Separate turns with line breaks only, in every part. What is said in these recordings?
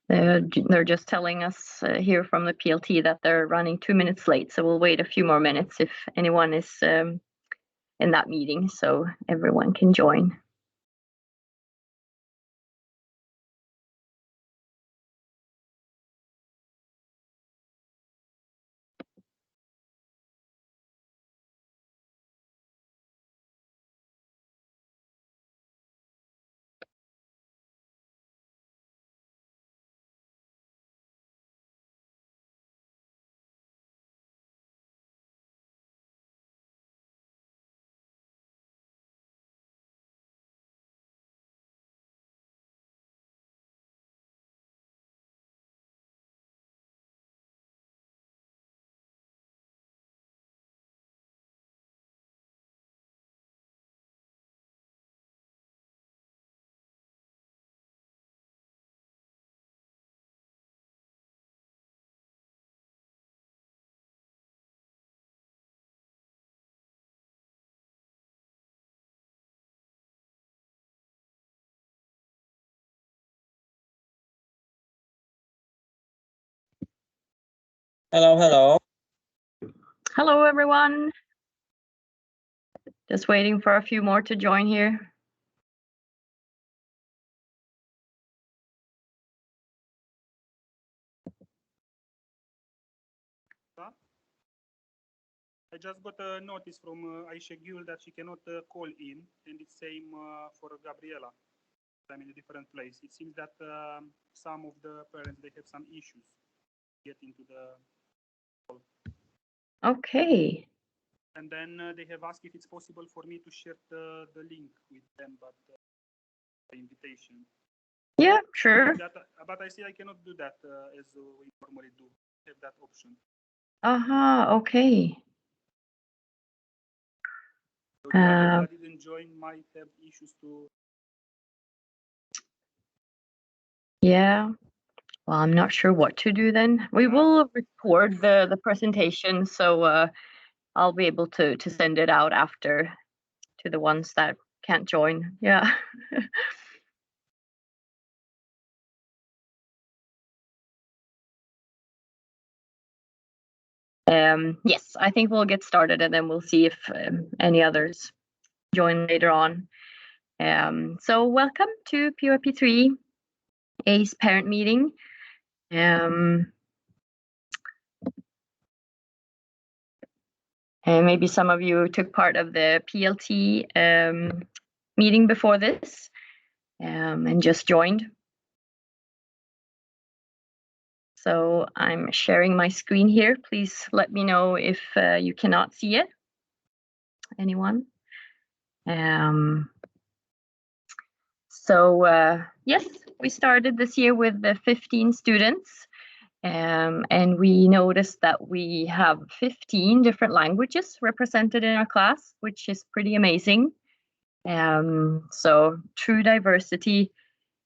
They're just telling us here from the PLT that they're running 2 minutes late, so we'll wait a few more minutes if anyone is in that meeting, so everyone can join.
Hello, hello.
Hello, everyone. Just waiting for a few more to join here.
I just got a notice from Aisha Gül that she cannot call in, and it's same for Gabriela. I'm in a different place. It seems that some of the parents, they have some issues getting to the call.
Okay.
And then they have asked if it's possible for me to share the link with them, but the invitation.
Yeah, sure.
But I see I cannot do that as we normally do. Have that option.
Okay.
So the others that didn't join might have issues to.
Yeah. Well, I'm not sure what to do then. We will record the presentation, so I'll be able to send it out after to the ones that can't join. Yeah. Yes, I think we'll get started and then we'll see if any others join later on. So welcome to PYP3 ACE parent meeting. And maybe some of you took part of the PLT meeting before this and just joined. So I'm sharing my screen here. Please let me know if you cannot see it. Anyone? Yes, we started this year with 15 students. And we noticed that we have 15 different languages represented in our class, which is pretty amazing. So true diversity,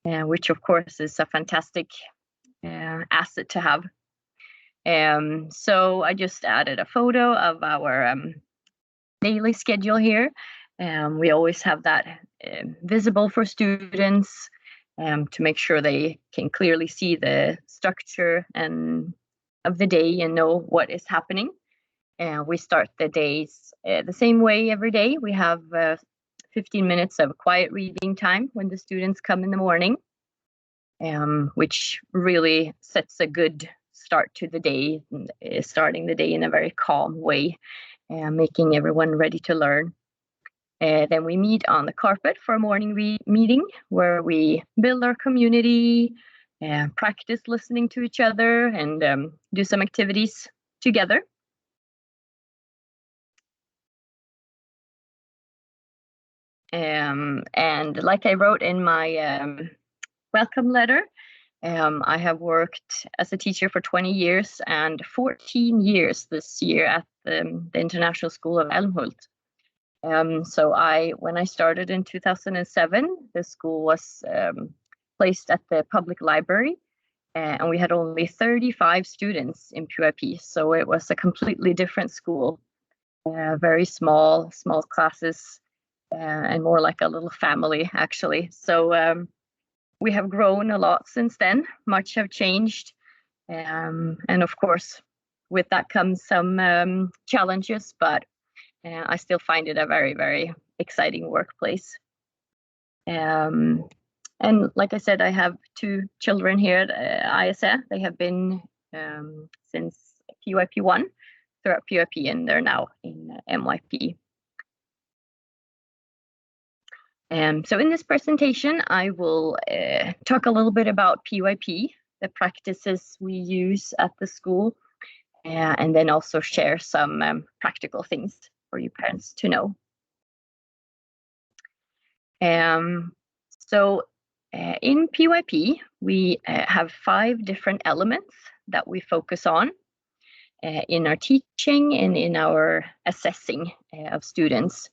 which of course is a fantastic asset to have. So I just added a photo of our daily schedule here. We always have that visible for students to make sure they can clearly see the structure of the day and know what is happening. We start the days the same way every day. We have 15 minutes of quiet reading time when the students come in the morning, which really sets a good start to the day, starting the day in a very calm way, making everyone ready to learn. Then we meet on the carpet for a morning meeting where we build our community, practice listening to each other, and do some activities together. And like I wrote in my welcome letter, I have worked as a teacher for 20 years and 14 years this year at the International School of Älmhult. So when I started in 2007, the school was placed at the public library, and we had only 35 students in PYP. So it was a completely different school, very small classes, and more like a little family, actually. So we have grown a lot since then. Much have changed. And of course, with that comes some challenges, but I still find it a very, very exciting workplace. And like I said, I have 2 children here at ISA. They have been since PYP1 throughout PYP, and they're now in MYP. So in this presentation, I will talk a little bit about PYP, the practices we use at the school, and then also share some practical things for you parents to know. So in PYP, we have 5 different elements that we focus on in our teaching and in our assessing of students.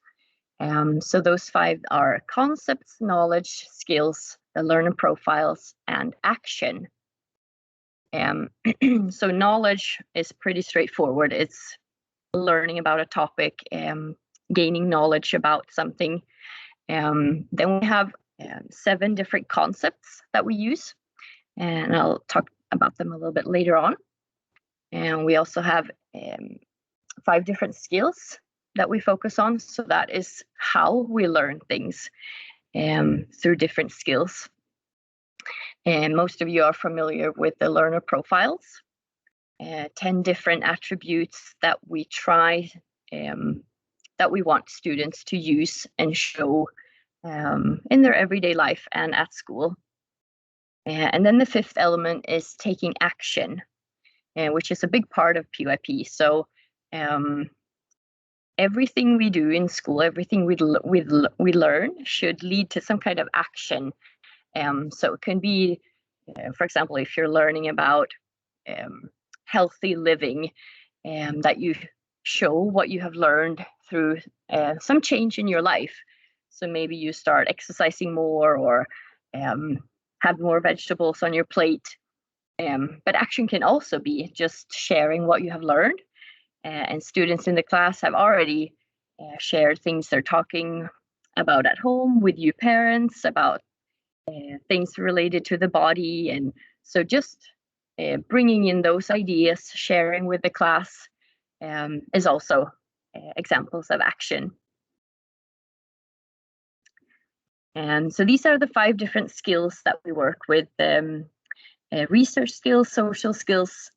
So those 5 are concepts, knowledge, skills, the learner profiles, and action. So knowledge is pretty straightforward. It's learning about a topic, gaining knowledge about something. Then we have 7 different concepts that we use, and I'll talk about them a little bit later on. And we also have 5 different skills that we focus on. So that is how we learn things through different skills. And most of you are familiar with the learner profiles, 10 different attributes that we try, that we want students to use and show in their everyday life and at school. And then the 5th element is taking action, which is a big part of PYP. So everything we do in school, everything we learn should lead to some kind of action. So it can be, for example, if you're learning about healthy living, that you show what you have learned through some change in your life. So maybe you start exercising more, or have more vegetables on your plate. But action can also be just sharing what you have learned. And students in the class have already shared things they're talking about at home with you parents, about things related to the body. And so just bringing in those ideas, sharing with the class, is also examples of action. And so these are the 5 different skills that we work with: research skills, social skills,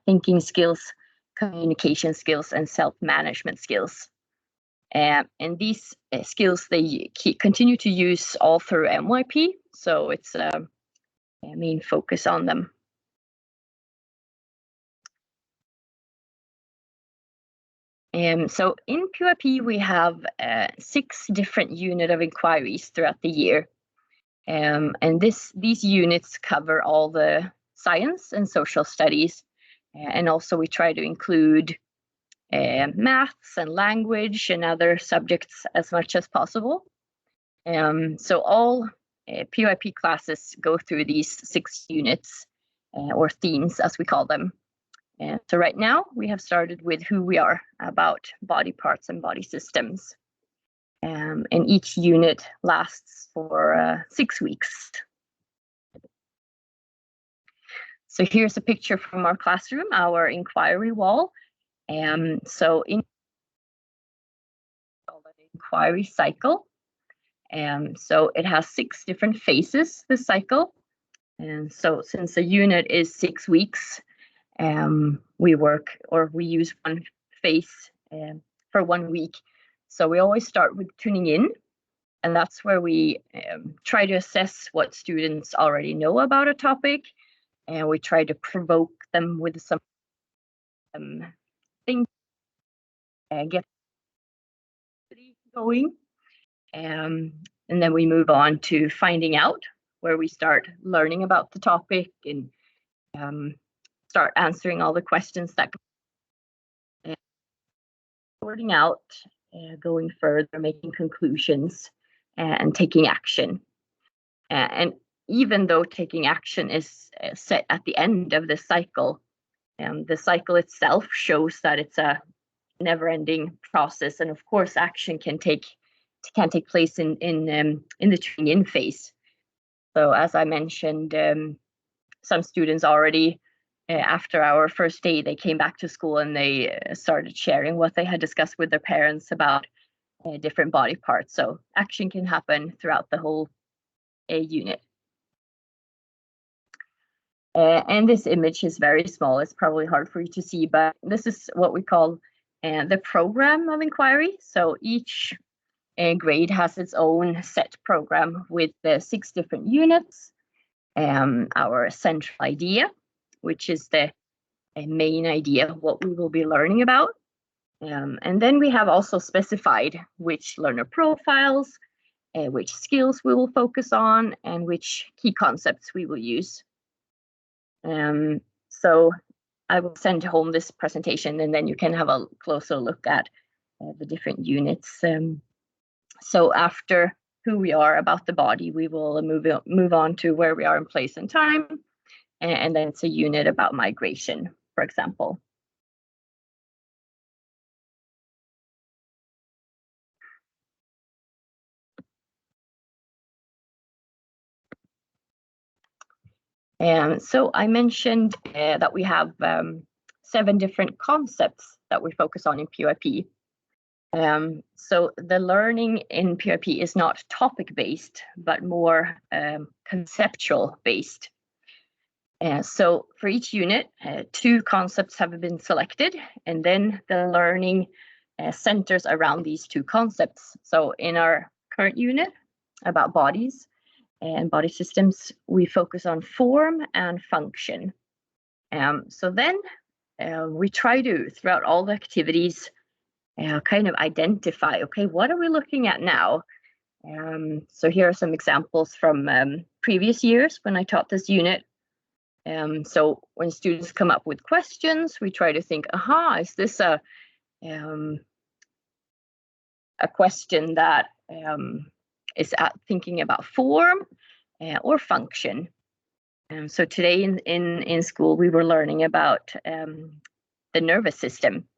thinking skills, communication skills, and self-management skills. And these skills, they continue to use all through MYP, so it's a main focus on them. So in PYP, we have 6 different units of inquiries throughout the year. And these units cover all the science and social studies. And also we try to include maths and language and other subjects as much as possible. So all PYP classes go through these 6 units, or themes as we call them. So right now we have started with who we are, about body parts and body systems. And each unit lasts for 6 weeks. So here's a picture from our classroom, our inquiry wall. So in the inquiry cycle, so it has 6 different phases, the cycle. And so since the unit is 6 weeks, we use one phase for 1 week. So we always start with tuning in, and that's where we try to assess what students already know about a topic, and we try to provoke them with some things, get going, and then we move on to finding out, where we start learning about the topic and start answering all the questions that sorting out, going further, making conclusions, and taking action. And even though taking action is set at the end of the cycle itself shows that it's a never-ending process. And of course, action can take place in the tuning in phase. So as I mentioned, some students already, after our first day, they came back to school and they started sharing what they had discussed with their parents about different body parts. So action can happen throughout the whole unit. And this image is very small. It's probably hard for you to see, but this is what we call the program of inquiry. So each grade has its own set program with 6 different units. Our central idea, which is the main idea of what we will be learning about. And then we have also specified which learner profiles, which skills we will focus on, and which key concepts we will use. So I will send home this presentation and then you can have a closer look at the different units. So after who we are about the body, we will move on to where we are in place and time. And then it's a unit about migration, for example. So I mentioned that we have 7 different concepts that we focus on in PYP. So the learning in PYP is not topic-based, but more conceptual-based. So for each unit, 2 concepts have been selected, and then the learning centers around these 2 concepts. So in our current unit about bodies and body systems, we focus on form and function. So then we try to, throughout all the activities, kind of identify, okay, what are we looking at now? So here are some examples from previous years when I taught this unit. So when students come up with questions, we try to think, is this a question that is thinking about form or function? So today in school, we were learning about the nervous system.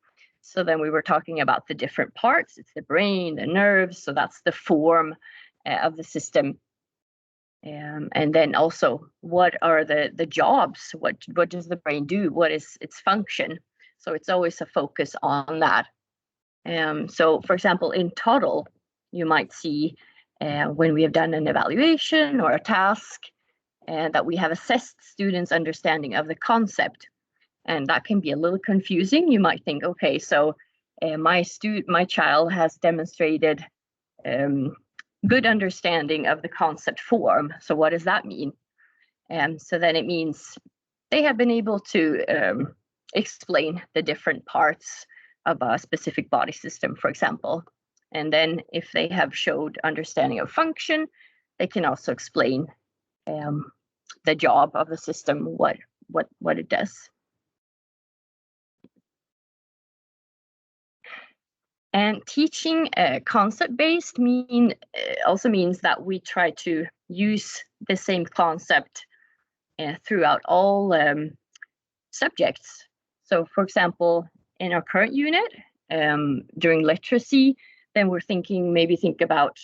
So then we were talking about the different parts. It's the brain, the nerves. So that's the form of the system. And then also, what are the jobs? What does the brain do? What is its function? So it's always a focus on that. So for example, in total, you might see when we have done an evaluation or a task that we have assessed students' understanding of the concept. And that can be a little confusing. You might think, okay, so my child has demonstrated good understanding of the concept form. So what does that mean? So then it means they have been able to explain the different parts of a specific body system, for example. And then if they have showed understanding of function, they can also explain the job of the system, what it does. And teaching concept-based also means that we try to use the same concept throughout all subjects. So for example, in our current unit, during literacy, then we're think about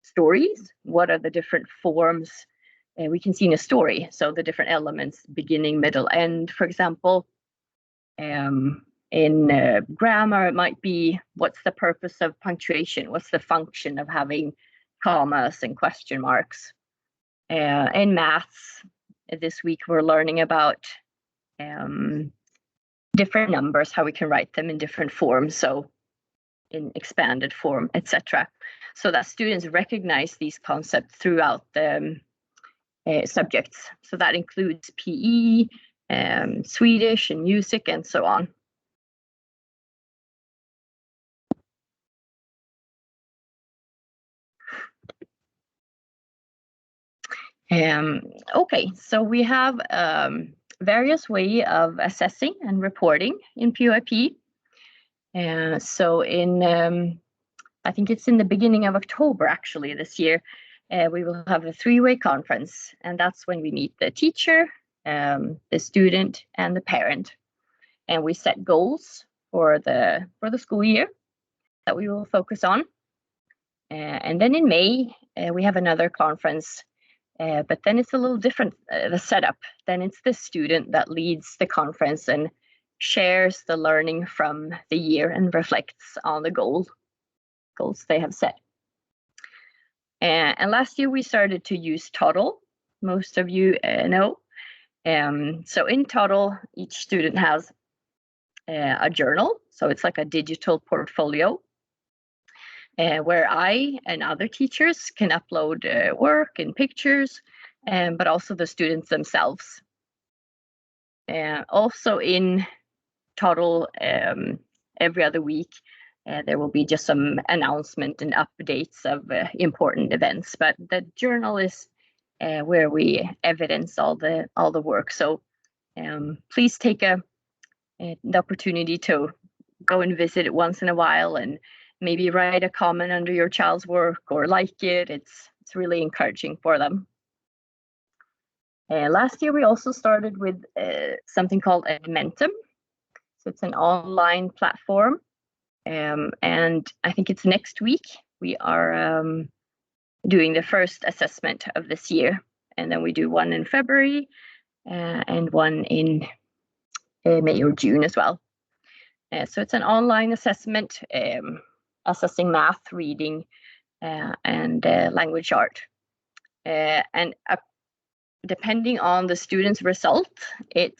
stories. What are the different forms we can see in a story? So the different elements, beginning, middle, end, for example. In grammar, it might be, what's the purpose of punctuation? What's the function of having commas and question marks? In maths, this week we're learning about different numbers, how we can write them in different forms, so in expanded form, etc. So that students recognize these concepts throughout the subjects. So that includes PE, Swedish and music and so on. Okay, so we have various ways of assessing and reporting in PYP. So I think it's in the beginning of October, actually, this year, we will have a 3-way conference, and that's when we meet the teacher, the student, and the parent. And we set goals for the school year that we will focus on. And then in May, we have another conference But then it's a little different, the setup. Then it's the student that leads the conference and shares the learning from the year and reflects on the goals they have set. And last year we started to use Toddle. Most of you know. So in Toddle, each student has a journal. So it's like a digital portfolio where I and other teachers can upload work and pictures, but also the students themselves. Also in Toddle, every other week, there will be just some announcement and updates of important events. But the journal is where we evidence all the work. So please take the opportunity to go and visit it once in a while and maybe write a comment under your child's work or like it. It's really encouraging for them. Last year we also started with something called Edmentum. So it's an online platform, and I think it's next week we are doing the first assessment of this year, and then we do one in February and one in May or June as well. So it's an online assessment assessing math, reading, and language art. And depending on the student's result, it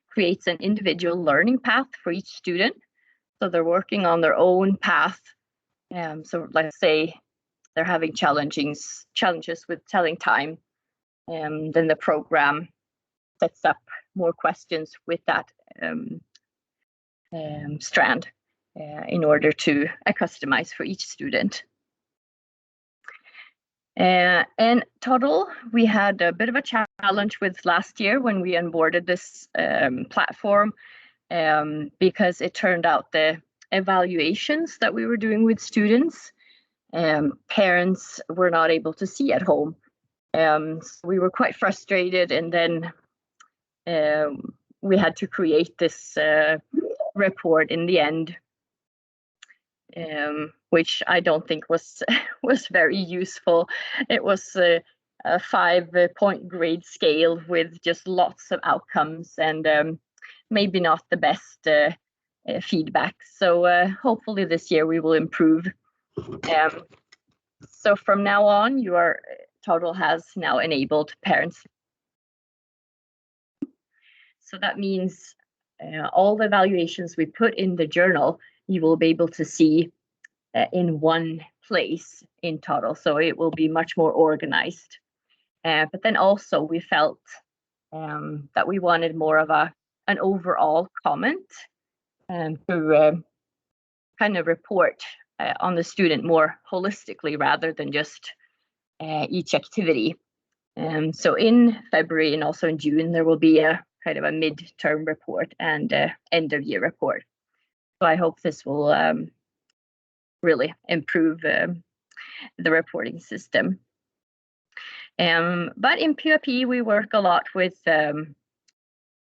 creates an individual learning path for each student. So they're working on their own path. So let's say they're having challenges with telling time, then the program sets up more questions with that strand in order to customize for each student. And Toddle, we had a bit of a challenge with last year when we onboarded this platform because it turned out the evaluations that we were doing with students, parents were not able to see at home. So we were quite frustrated, and then we had to create this report in the end, which I don't think was very useful. It was a 5-point grade scale with just lots of outcomes and maybe not the best feedback. So hopefully this year we will improve. So from now on, Toddle has now enabled parents. So that means all the evaluations we put in the journal, you will be able to see in one place in Toddle. So it will be much more organized. But then also we felt that we wanted more of an overall comment to kind of report on the student more holistically rather than just each activity. So in February and also in June, there will be a kind of a midterm report and end of year report. So I hope this will really improve the reporting system. But in PUP, we work a lot with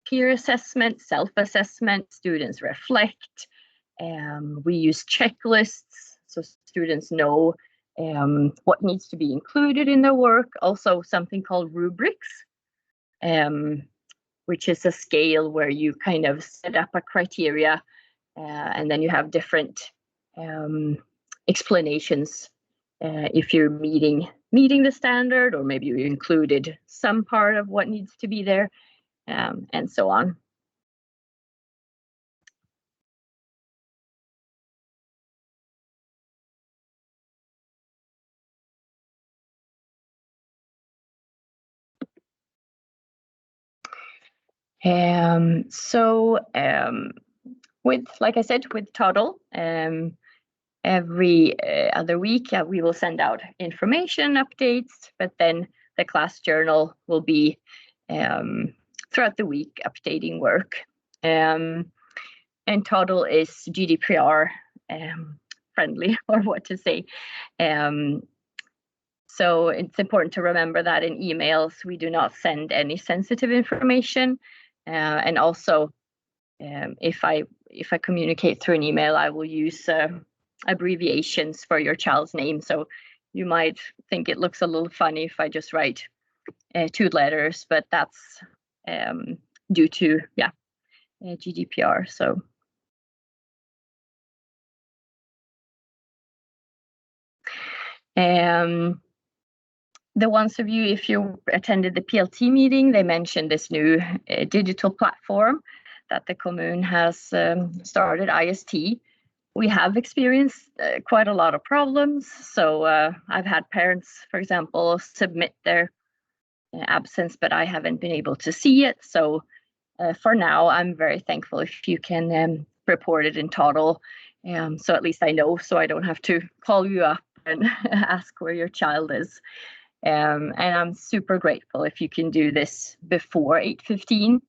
peer assessment, self-assessment, students reflect. We use checklists so students know what needs to be included in their work. Also something called rubrics, which is a scale where you kind of set up a criteria and then you have different explanations if you're meeting the standard, or maybe you included some part of what needs to be there, and so on. With, like I said, with Toddle, every other week we will send out information updates, but then the class journal will be throughout the week updating work. And Toddle is GDPR friendly, or what to say. So it's important to remember that in emails we do not send any sensitive information, and also if I communicate through an email, I will use abbreviations for your child's name. So you might think it looks a little funny if I just write two letters, but that's due to GDPR. So the ones of you, if you attended the PLT meeting, they mentioned this new digital platform that the commune has started, IST. We have experienced quite a lot of problems. So I've had parents, for example, submit their absence, but I haven't been able to see it. So for now, I'm very thankful if you can report it in total. So at least I know, so I don't have to call you up and ask where your child is. And I'm super grateful if you can do this before 8:15.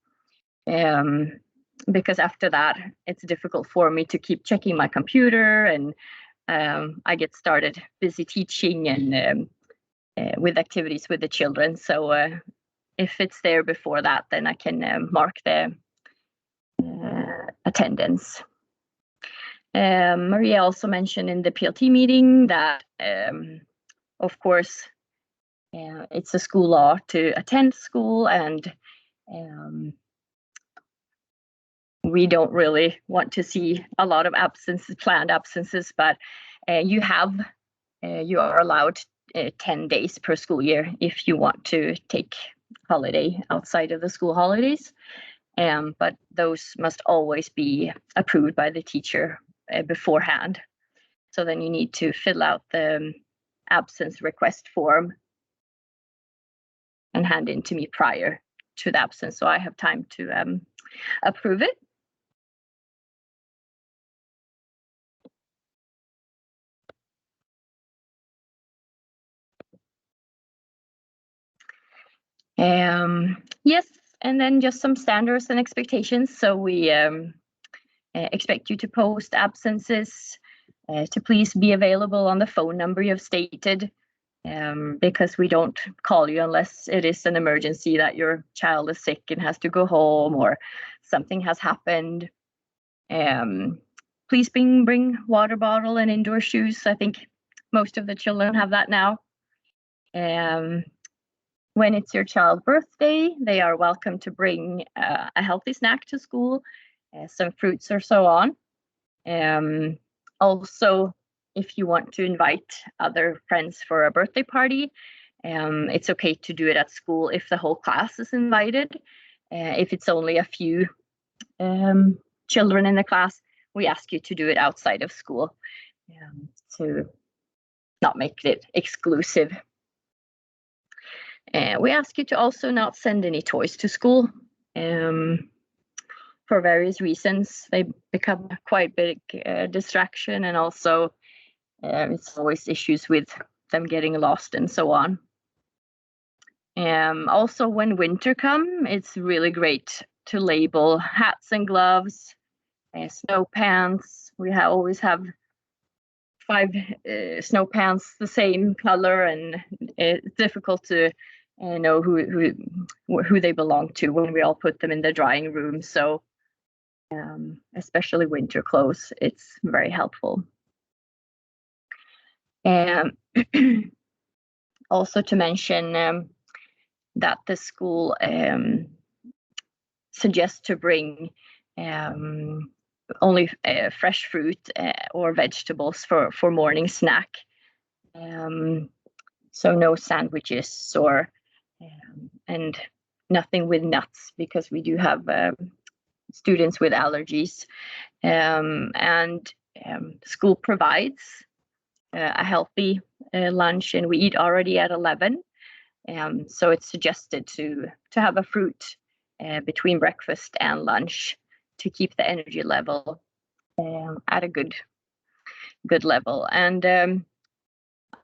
Because after that, it's difficult for me to keep checking my computer, and I get started busy teaching and with activities with the children. So if it's there before that, then I can mark the attendance. Maria also mentioned in the PLT meeting that, of course, it's a school law to attend school, and we don't really want to see a lot of absences, planned absences, but you are allowed 10 days per school year if you want to take holiday outside of the school holidays. But those must always be approved by the teacher beforehand. So then you need to fill out the absence request form and hand in to me prior to the absence, so I have time to approve it. Yes, and then just some standards and expectations. So we expect you to post absences, to please be available on the phone number you have stated, because we don't call you unless it is an emergency that your child is sick and has to go home or something has happened. Please bring water bottle and indoor shoes. I think most of the children have that now. When it's your child's birthday, they are welcome to bring a healthy snack to school, some fruits or so on. Also, if you want to invite other friends for a birthday party, it's okay to do it at school if the whole class is invited. If it's only a few children in the class, we ask you to do it outside of school to not make it exclusive. We ask you to also not send any toys to school. For various reasons, they become quite big distraction, and also it's always issues with them getting lost and so on. Also, when winter comes, it's really great to label hats and gloves, snow pants. We always have 5 snow pants the same color, and it's difficult to know who they belong to when we all put them in the drying room. So especially winter clothes, it's very helpful. Also to mention that the school suggests to bring only fresh fruit or vegetables for morning snack. So no sandwiches or and nothing with nuts, because we do have students with allergies. And school provides a healthy lunch, and we eat already at 11. So it's suggested to have a fruit between breakfast and lunch to keep the energy level at a good level. And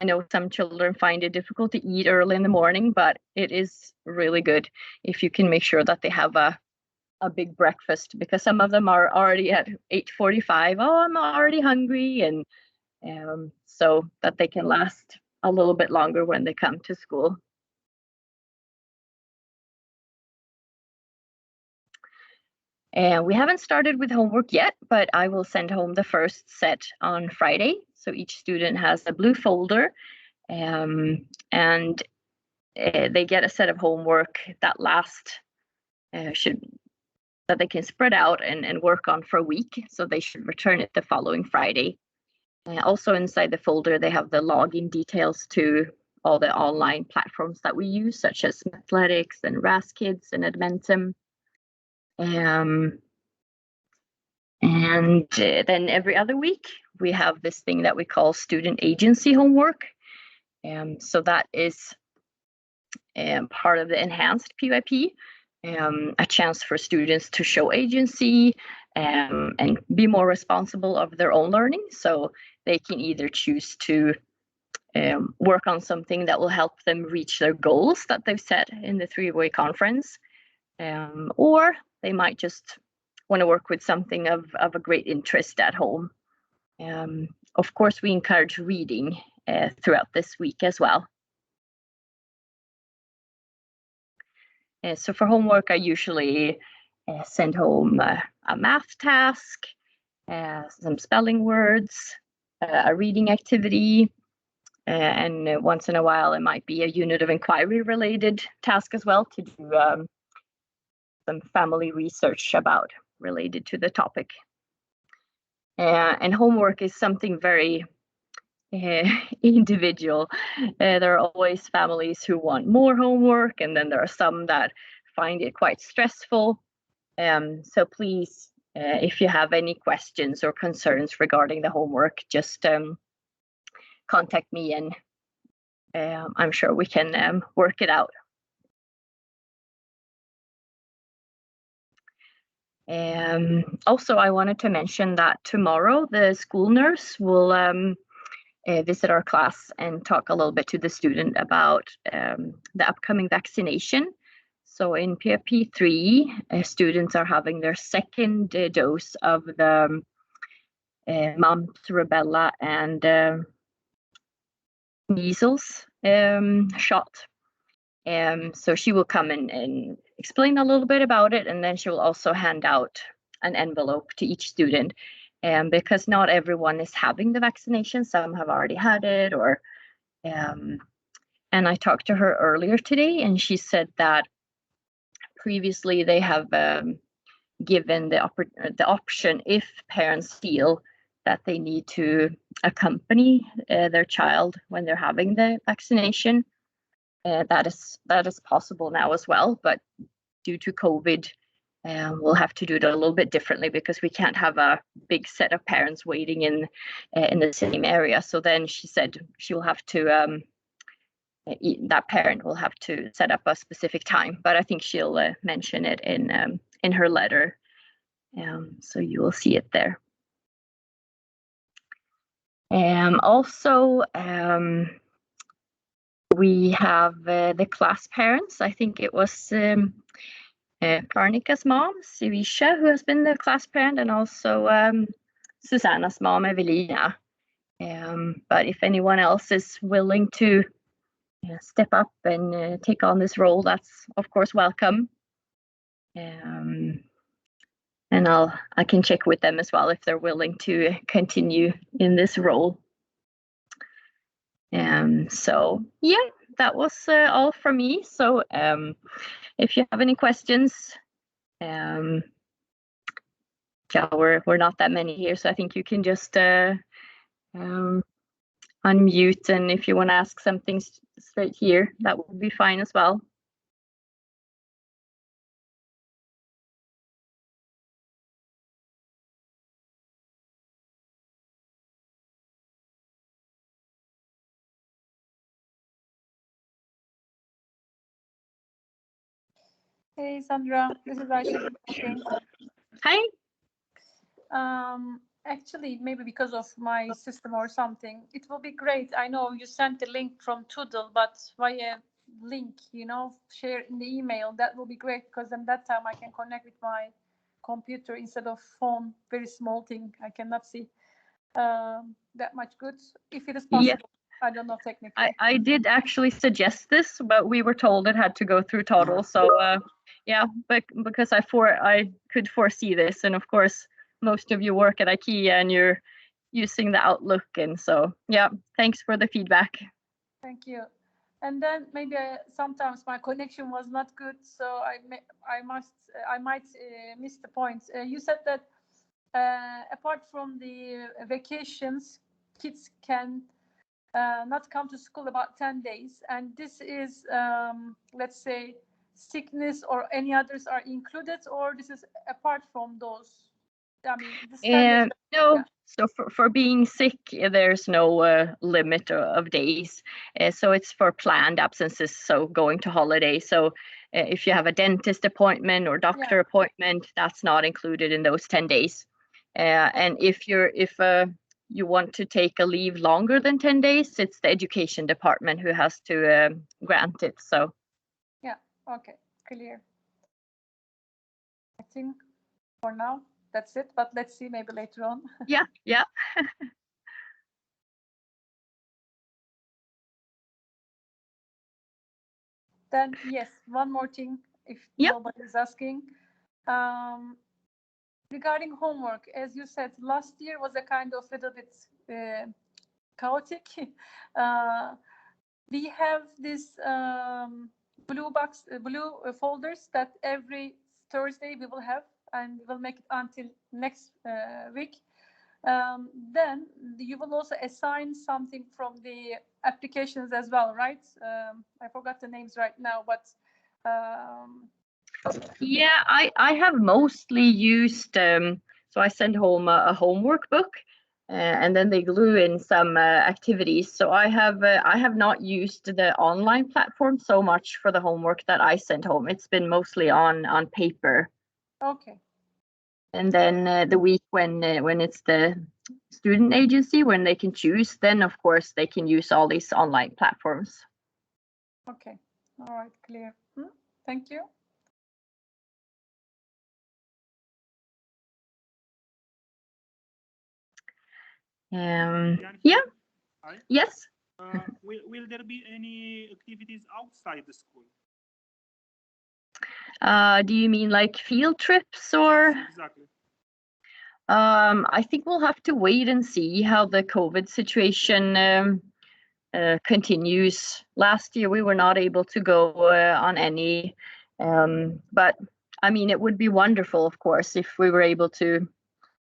I know some children find it difficult to eat early in the morning, but it is really good if you can make sure that they have a big breakfast, because some of them are already at 8:45. Oh, I'm already hungry, and so that they can last a little bit longer when they come to school. And we haven't started with homework yet, but I will send home the first set on Friday. So each student has a blue folder, and they get a set of homework that that they can spread out and work on for a week. So they should return it the following Friday. Also inside the folder, they have the login details to all the online platforms that we use, such as Athletics and RaskKids and Admentum. And then every other week, we have this thing that we call student agency homework. So that is part of the enhanced PYP, a chance for students to show agency and be more responsible of their own learning. So they can either choose to work on something that will help them reach their goals that they've set in the three-way conference, or they might just want to work with something of a great interest at home. Of course, we encourage reading throughout this week as well. So for homework, I usually send home a math task, some spelling words, a reading activity, and once in a while it might be a unit of inquiry related task as well to do some family research related to the topic. And homework is something very individual. There are always families who want more homework, and then there are some that find it quite stressful. So please, if you have any questions or concerns regarding the homework, just contact me and I'm sure we can work it out. Also, I wanted to mention that tomorrow the school nurse will visit our class and talk a little bit to the student about the upcoming vaccination. So in PFP3, students are having their second dose of the mumps, rubella, and measles shot. So she will come and explain a little bit about it, and then she will also hand out an envelope to each student. Because not everyone is having the vaccination, some have already had it, and I talked to her earlier today, and she said that previously they have given the option if parents feel that they need to accompany their child when they're having the vaccination. That is possible now as well, but due to COVID, we'll have to do it a little bit differently because we can't have a big set of parents waiting in the same area. So then she said she will have to that parent will have to set up a specific time, but I think she'll mention it in her letter, so you will see it there. Also, we have the class parents. I think it was Parnika's mom, Sivisha, who has been the class parent, and also Susanna's mom, Evelina. But if anyone else is willing to step up and take on this role, that's of course welcome. And I can check with them as well if they're willing to continue in this role. So yeah, that was all from me. So if you have any questions, yeah, we're not that many here, so I think you can just unmute, and if you want to ask something straight here, that would be fine as well.
Hey Sandra, this is Aisha speaking.
Hi.
Actually, maybe because of my system or something, it will be great. I know you sent the link from Toodle, but via link, share in the email. That will be great because then that time I can connect with my computer instead of phone. Very small thing. I cannot see that much good. If it is possible, yeah. I don't know technically.
I did actually suggest this, but we were told it had to go through Toddle. So yeah, but because I could foresee this, and of course most of you work at IKEA and you're using the Outlook, and so yeah, thanks for the feedback.
Thank you. And then maybe sometimes my connection was not good, so I might miss the point. You said that apart from the vacations, kids can not come to school about 10 days, and this is let's say sickness or any others are included, or this is apart from those. I mean, this 10 days.
No,
Yeah.
so for being sick, there's no limit of days. So it's for planned absences, so going to holiday. So if you have a dentist appointment or doctor appointment, that's not included in those 10 days. And if you want to take a leave longer than 10 days, it's the education department who has to grant it. So
yeah, okay, clear. I think for now that's it, but let's see, maybe later on.
yeah.
Then yes, one more thing, if nobody is asking. Regarding homework, as you said, last year was a kind of little bit chaotic. We have this blue folders that every Thursday we will have, and we'll make it until next week. Then you will also assign something from the applications as well, right? I forgot the names right now, but
yeah, I have mostly used so I send home a homework book, and then they glue in some activities. So I have not used the online platform so much for the homework that I send home. It's been mostly on paper.
Okay.
And then the week when it's the student agency, when they can choose, then of course they can use all these online platforms.
Okay. All right. Clear. Thank you.
Yeah.
Hi.
Yes.
Will there be any activities outside the school?
Do you mean like field trips or?
Yes, exactly.
I think we'll have to wait and see how the COVID situation continues. Last year we were not able to go on any, but I mean it would be wonderful, of course, if we were able to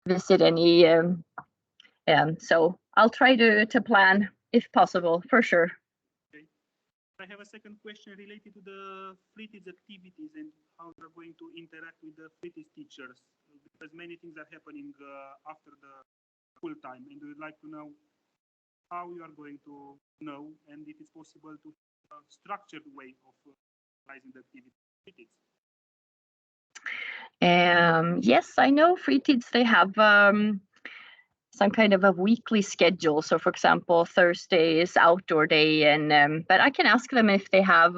visit any. So I'll try to plan if possible, for sure.
Okay. I have a second question related to the Fritis activities and how they're going to interact with the Fritis teachers, because many things are happening after the full time, and we would like to know how you are going to know and if it's possible to have a structured way of organizing the activities.
Yes, I know Fritids, they have some kind of a weekly schedule. So for example, Thursday is outdoor day, and but I can ask them if they have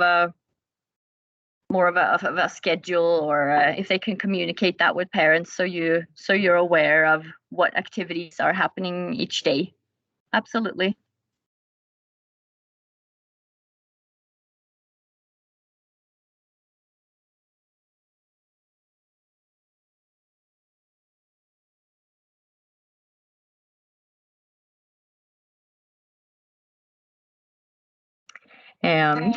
more of a schedule, or if they can communicate that with parents, so you're aware of what activities are happening each day. Absolutely. Yeah.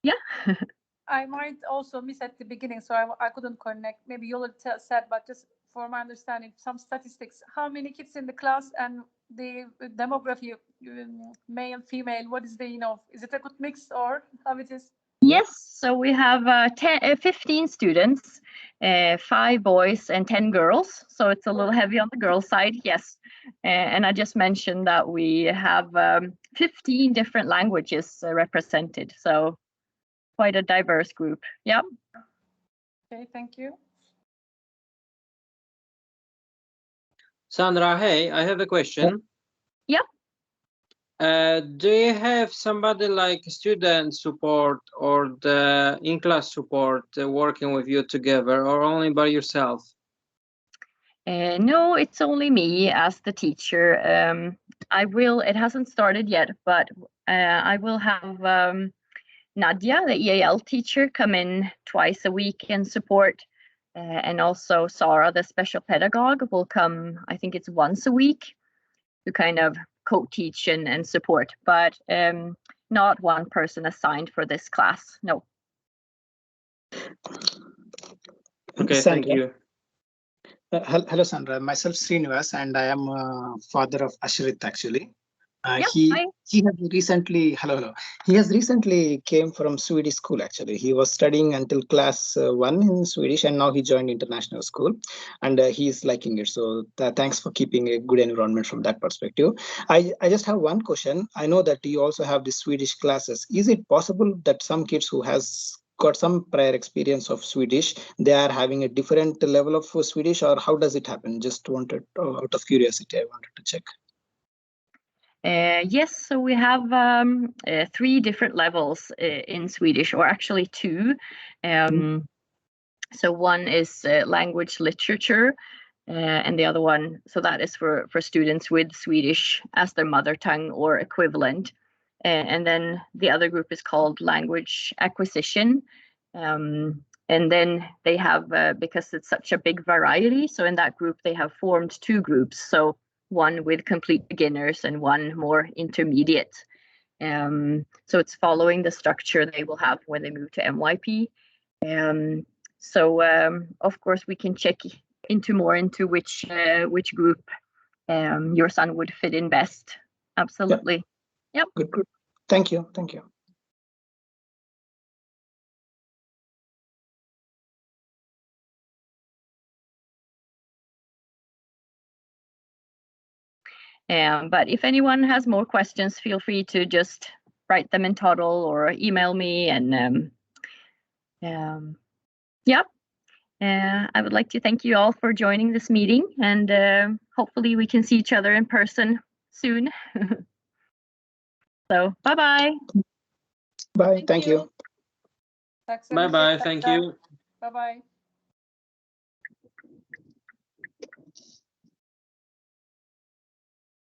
Yeah.
I might also miss at the beginning, so I couldn't connect. Maybe you already said, but just for my understanding, some statistics. How many kids in the class and the demography, male, female, what is the, is it a good mix or how it is?
Yes, so we have 15 students, 5 boys and 10 girls. So it's a little heavy on the girl side, yes. And I just mentioned that we have 15 different languages represented. So quite a diverse group. Yeah.
Okay, thank you.
Sandra, hey, I have a question.
Yeah.
Do you have somebody like student support or the in-class support working with you together, or only by yourself?
No, it's only me as the teacher. It hasn't started yet, but I will have Nadia, the EAL teacher, come in twice a week and support. And also Sarah, the special pedagogue, will come, I think it's once a week, to kind of co-teach and support. But not one person assigned for this class. No.
Okay,
Sandra.
thank you.
Hello, Sandra. Myself, Srinivas, and I am father of Ashrit, actually.
Yeah, hi.
He has recently he has recently came from Swedish school. Actually, he was studying until class 1 in Swedish, and now he joined international school, and he is liking it. So thanks for keeping a good environment from that perspective. I just have one question. I know that you also have the Swedish classes. Is it possible that some kids who has got some prior experience of Swedish, they are having a different level of Swedish, or how does it happen? Just wanted, out of curiosity, I wanted to check.
Yes, so we have 3 different levels in Swedish, or actually 2. So one is language literature, and the other one, so that is for students with Swedish as their mother tongue or equivalent. And then the other group is called language acquisition. And then they have, because it's such a big variety, so in that group they have formed 2 groups. So one with complete beginners and one more intermediate. So it's following the structure they will have when they move to MYP. So of course we can check into which group your son would fit in best. Absolutely. Yep.
Good. Thank you. Thank you.
But if anyone has more questions, feel free to just write them in Toddle or email me. And yeah, I would like to thank you all for joining this meeting, and hopefully we can see each other in person soon. So bye-bye.
Bye. Thank you.
Bye-bye. Thank you.
Bye-bye.